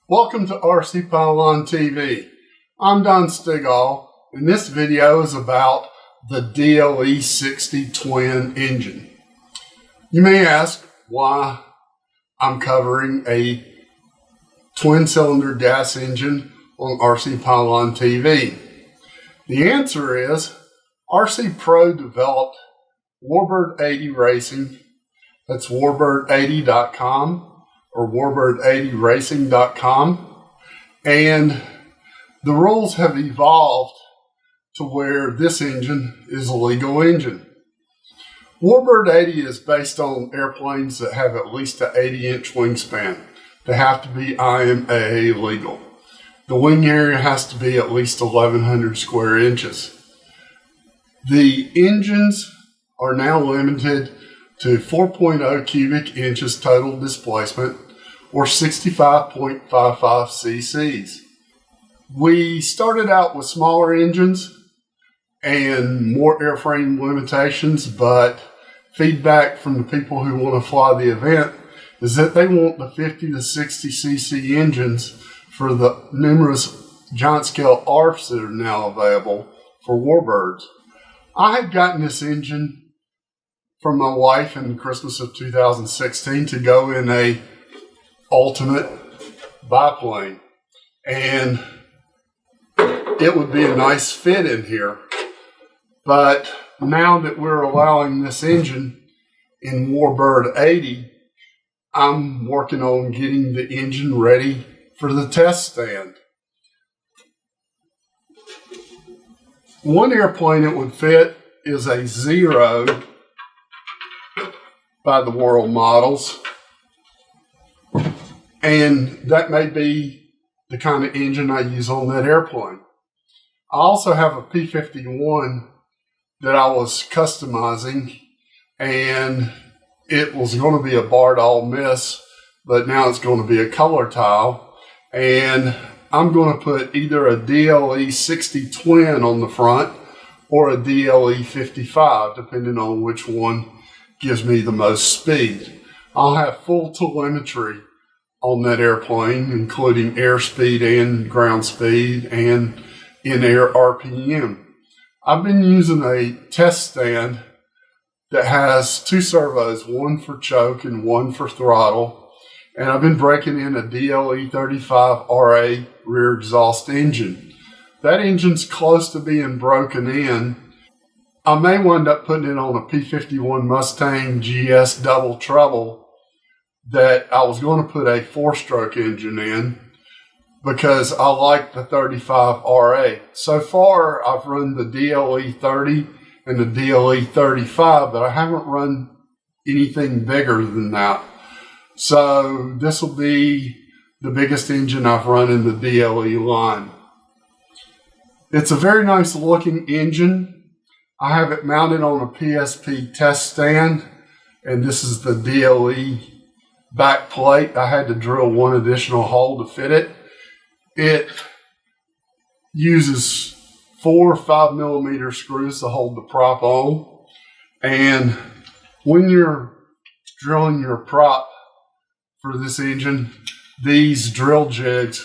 Welcome to RCPylon.TV. I'm Don Stigall, and this video is about the DLE 60 twin engine. You may ask why I'm covering a twin cylinder gas engine on RCPylon.TV. The answer is RC Pro developed Warbird 80 Racing. That's warbird80.com. or warbird80racing.com, and the rules have evolved to where this engine is a legal engine. Warbird 80 is based on airplanes that have at least an 80-inch wingspan. They have to be IMA legal. The wing area has to be at least 1,100 square inches. The engines are now limited to 4.0 cubic inches total displacement, or 65.55 cc's. We started out with smaller engines and more airframe limitations, but feedback from the people who want to fly the event is that they want the 50 to 60 cc engines for the numerous giant scale ARFs that are now available for Warbirds. I had gotten this engine from my wife in Christmas of 2016 to go in a ultimate biplane, and it would be a nice fit in here. But now that we're allowing this engine in Warbird 80, I'm working on getting the engine ready for the test stand. One airplane it would fit is a Zero by the World Models, and that may be the kind of engine I use on that airplane. I also have a P-51 that I was customizing, and it was going to be a barred all miss, but now it's going to be a color tile, and I'm going to put either a DLE 60 twin on the front or a DLE 55, depending on which one gives me the most speed. I'll have full telemetry on that airplane, including airspeed and ground speed and in-air RPM. I've been using a test stand that has two servos, one for choke and one for throttle, and I've been breaking in a DLE 35 RA rear exhaust engine. That engine's close to being broken in. I may wind up putting it on a P-51 Mustang GS double treble that I was going to put a 4-stroke engine in because I like the 35 RA. So far, I've run the DLE 30 and the DLE 35, but I haven't run anything bigger than that. So this will be the biggest engine I've run in the DLE line. It's a very nice looking engine. I have it mounted on a PSP test stand, and this is the DLE back plate. I had to drill one additional hole to fit it. It uses 4 5mm screws to hold the prop on, and when you're drilling your prop for this engine, these drill jigs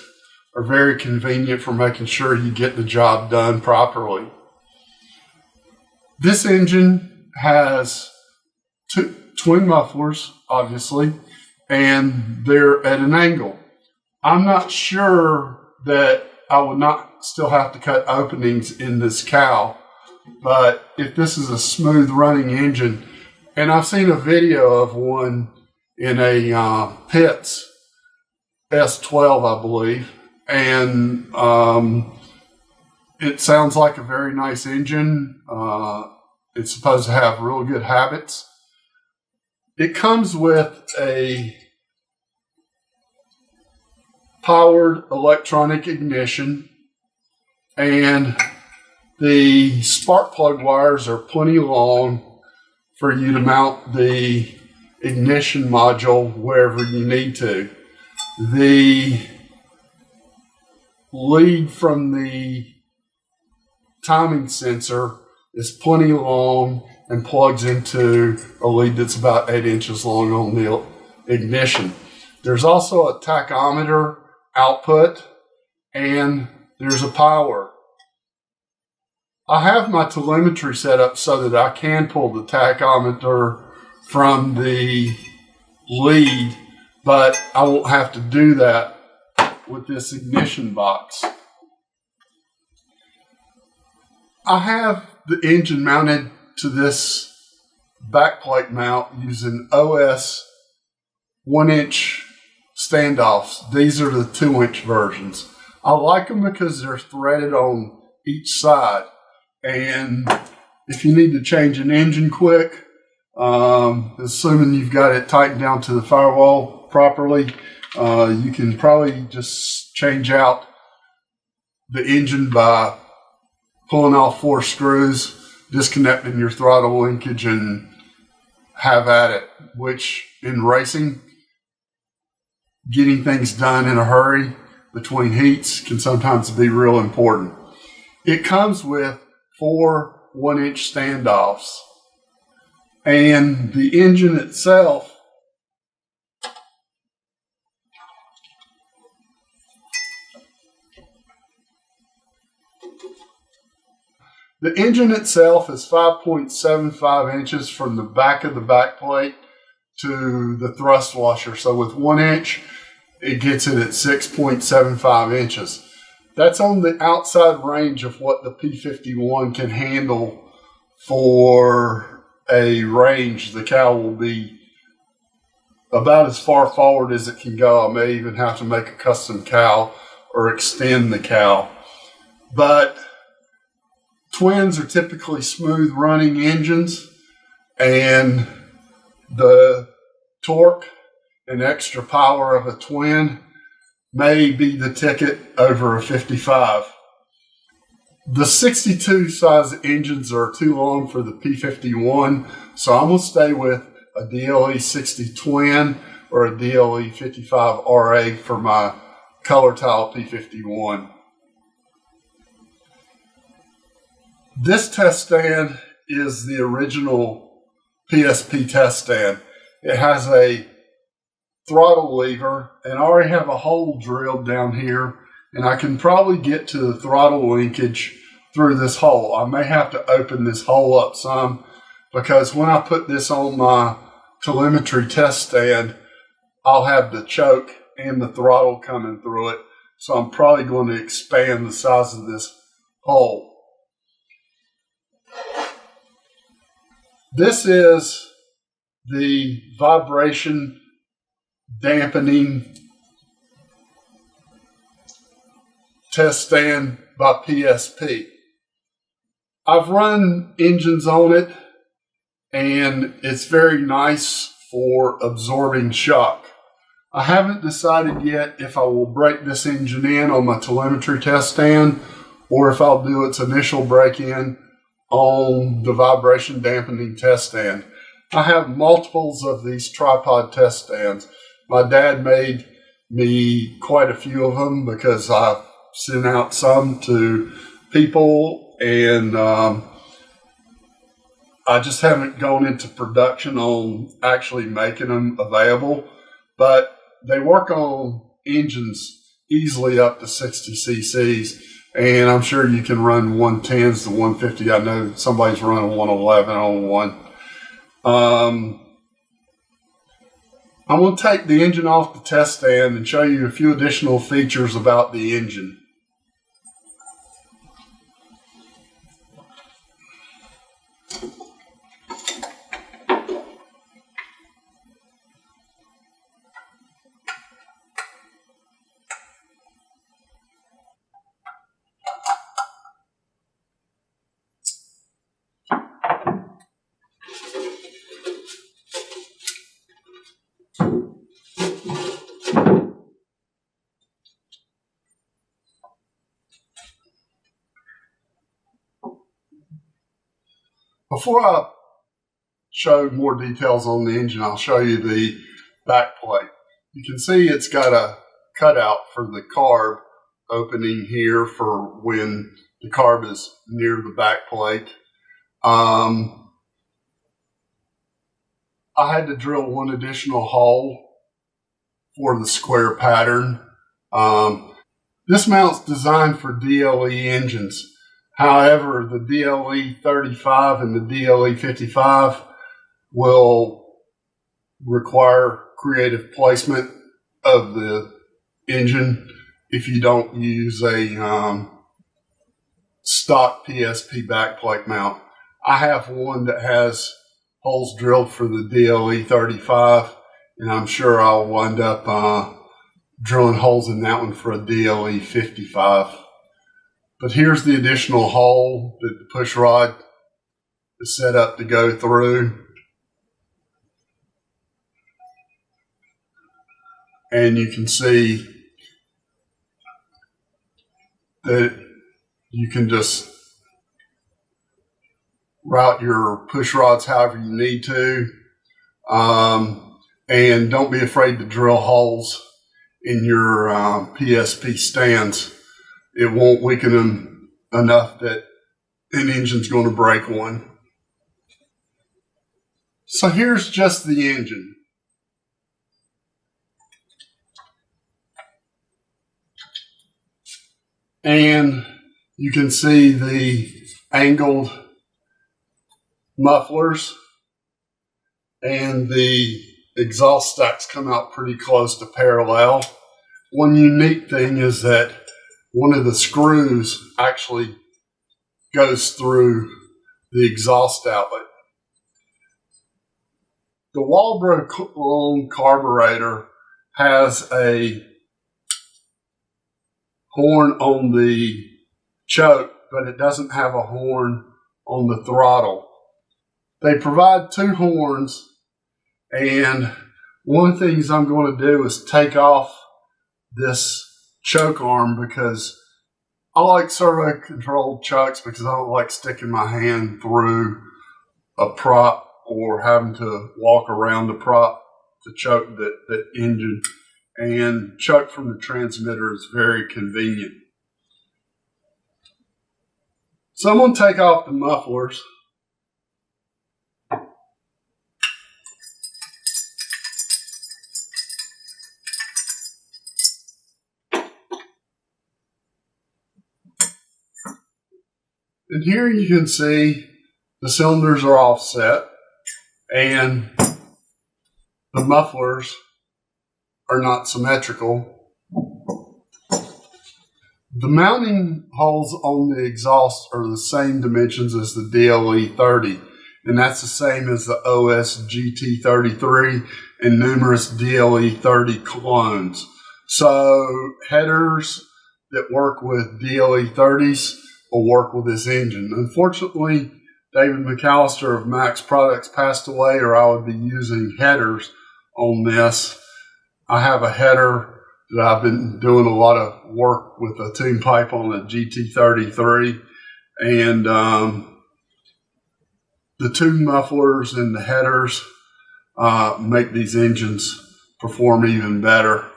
are very convenient for making sure you get the job done properly. This engine has two twin mufflers, obviously, and they're at an angle. I'm not sure that I would not still have to cut openings in this cowl, but if this is a smooth running engine, and I've seen a video of one in a Pitts S12, I believe, and it sounds like a very nice engine. It's supposed to have real good habits. It comes with a powered electronic ignition, and the spark plug wires are plenty long for you to mount the ignition module wherever you need to. The lead from the timing sensor is plenty long and plugs into a lead that's about 8 inches long on the ignition. There's also a tachometer output, and there's a power. I have my telemetry set up so that I can pull the tachometer from the lead, but I won't have to do that with this ignition box. I have the engine mounted to this backplate mount using OS 1-inch standoffs. These are the 2-inch versions. I like them because they're threaded on each side. And if you need to change an engine quick, assuming you've got it tightened down to the firewall properly, you can probably just change out the engine by pulling off 4 screws, disconnecting your throttle linkage, and have at it, which in racing, getting things done in a hurry between heats can sometimes be real important. It comes with 4 1-inch standoffs, and the engine itself is 5.75 inches from the back of the backplate to the thrust washer. So with 1 inch, it gets it at 6.75 inches. That's on the outside range of what the P51 can handle for a range. The cowl will be about as far forward as it can go. I may even have to make a custom cowl or extend the cowl. But twins are typically smooth running engines, and the torque and extra power of a twin may be the ticket over a 55. The 62 size engines are too long for the P51, so I'm going to stay with a DLE 60 twin or a DLE 55 RA for my color tile P51. This test stand is the original PSP test stand. It has a throttle lever, and I already have a hole drilled down here, and I can probably get to the throttle linkage through this hole. I may have to open this hole up some, because when I put this on my telemetry test stand, I'll have the choke and the throttle coming through it, so I'm probably going to expand the size of this hole. This is the vibration dampening test stand by PSP. I've run engines on it, and it's very nice for absorbing shock. I haven't decided yet if I will break this engine in on my telemetry test stand or if I'll do its initial break-in on the vibration dampening test stand. I have multiples of these tripod test stands. My dad made me quite a few of them because I sent out some to people, and I just haven't gone into production on actually making them available. But they work on engines easily up to 60 cc's, and I'm sure you can run 110s to 150. I know somebody's running 111 on one. I'm going to take the engine off the test stand and show you a few additional features about the engine. Before I show more details on the engine, I'll show you the back plate. You can see it's got a cutout for the carb opening here for when the carb is near the back plate. I had to drill one additional hole for the square pattern This mount's designed for DLE engines. However, the DLE 35 and the DLE 55 will require creative placement of the engine if you don't use a stock PSP backplate mount. I have one that has holes drilled for the DLE 35, and I'm sure I'll wind up drilling holes in that one for a DLE 55. But here's the additional hole that the push rod is set up to go through. And you can see that you can just route your push rods however you need to. And don't be afraid to drill holes in your PSP stands. It won't weaken them enough that an engine's going to break one. So here's just the engine. And you can see the angled mufflers, and the exhaust stacks come out pretty close to parallel. One unique thing is that one of the screws actually goes through the exhaust outlet. The Walbro carburetor has a horn on the choke, but it doesn't have a horn on the throttle. They provide two horns, and one of the things I'm going to do is take off this choke arm because I like servo controlled chokes because I don't like sticking my hand through a prop or having to walk around the prop to choke that engine. And choke from the transmitter is very convenient. So I'm going to take off the mufflers. And here you can see the cylinders are offset and the mufflers are not symmetrical. The mounting holes on the exhaust are the same dimensions as the DLE 30, and that's the same as the OS GT33 and numerous DLE 30 clones. So headers that work with DLE 30s will work with this engine. Unfortunately, David McAllister of Max Products passed away, or I would be using headers on this. I have a header that I've been doing a lot of work with a tune pipe on a GT33, and the tune mufflers and the headers make these engines perform even better.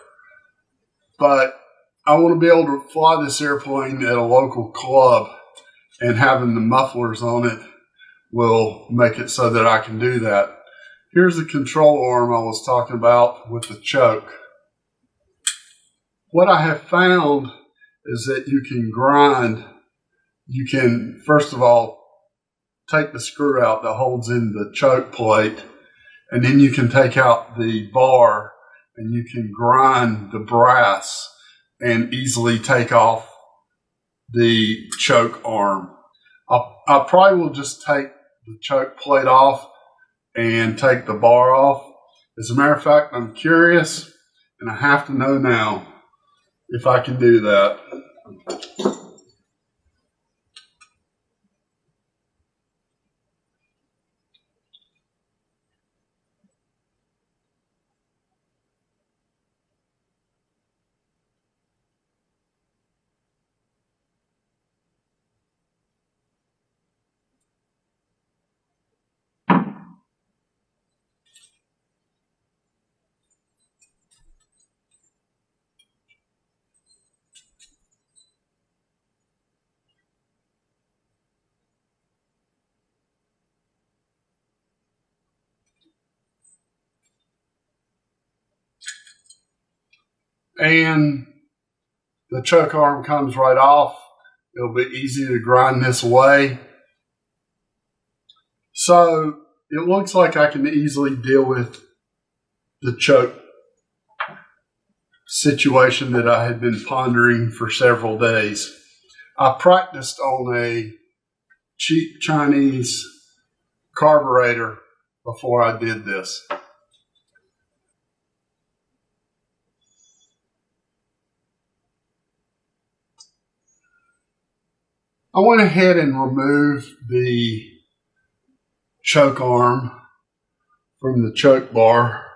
But I want to be able to fly this airplane at a local club, and having the mufflers on it will make it so that I can do that. Here's the control arm I was talking about with the choke. What I have found is that you can grind. You can, first of all, take the screw out that holds in the choke plate, and then you can take out the bar and you can grind the brass and easily take off the choke arm. I probably will just take the choke plate off and take the bar off. As a matter of fact, I'm curious and I have to know now if I can do that. And the choke arm comes right off. It'll be easy to grind this away. So it looks like I can easily deal with the choke situation that I had been pondering for several days. I practiced on a cheap Chinese carburetor before I did this. I went ahead and removed the choke arm from the choke bar.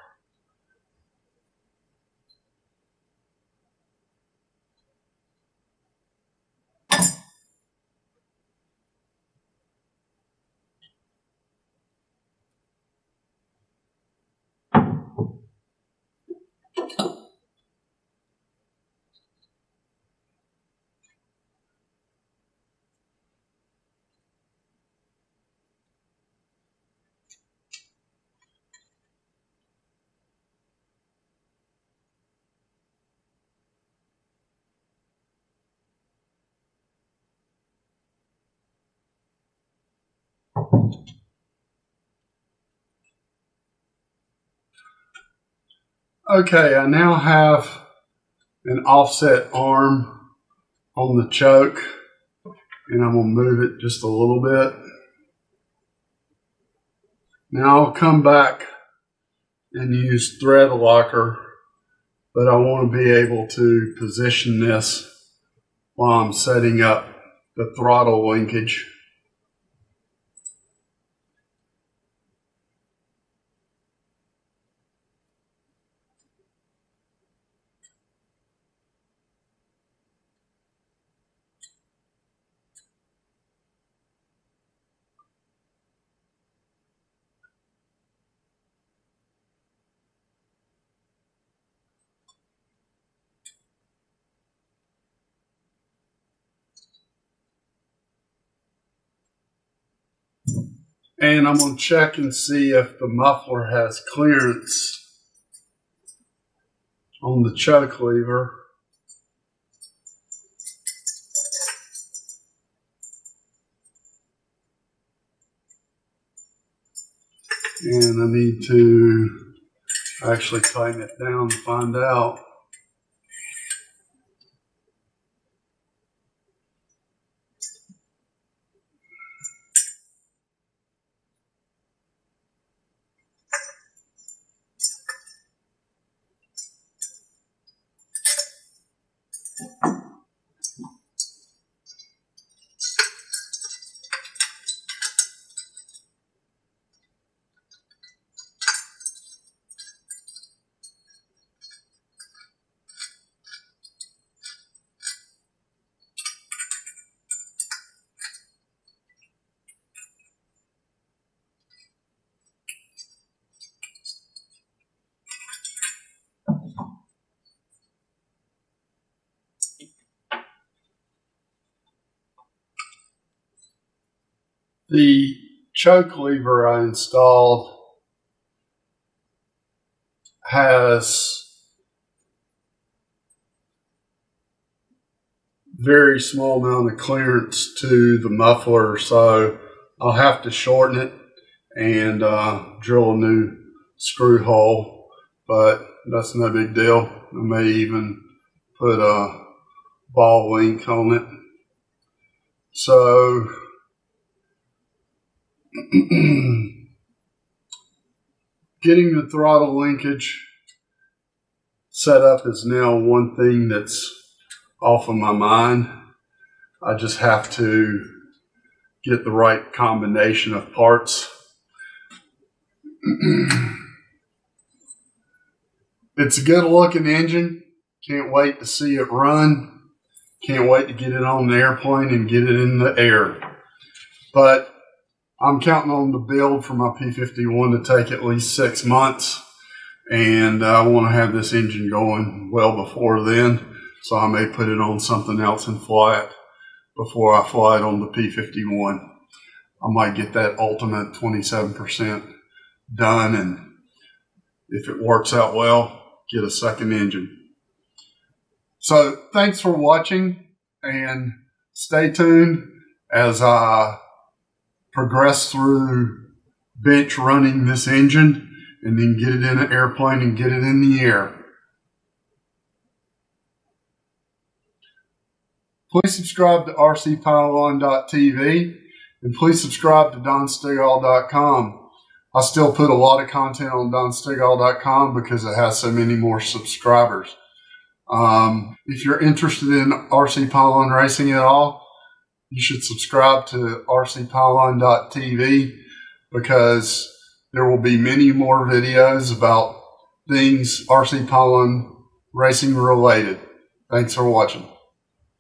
Okay, I now have an offset arm on the choke, and I'm going to move it just a little bit. Now I'll come back and use thread locker, but I want to be able to position this while I'm setting up the throttle linkage. And I'm going to check and see if the muffler has clearance on the choke lever. And I need to actually tighten it down to find out. The choke lever I installed has very small amount of clearance to the muffler, so I'll have to shorten it and drill a new screw hole, but that's no big deal. I may even put a ball link on it. So getting the throttle linkage set up is now one thing that's off of my mind. I just have to get the right combination of parts. It's a good looking engine. Can't wait to see it run. Can't wait to get it on the airplane and get it in the air. But I'm counting on the build for my P51 to take at least 6 months, and I want to have this engine going well before then, so I may put it on something else and fly it before I fly it on the P51. I might get that ultimate 27% done, and if it works out well, get a second engine. So thanks for watching, and stay tuned as I progress through bench running this engine and then get it in an airplane and get it in the air. Please subscribe to RCPylon.TV and please subscribe to DonStegall.com. I still put a lot of content on DonStegall.com because it has so many more subscribers. If you're interested in RC Pylon racing at all, you should subscribe to RCPylon.TV because there will be many more videos about things RC Pylon racing related. Thanks for watching.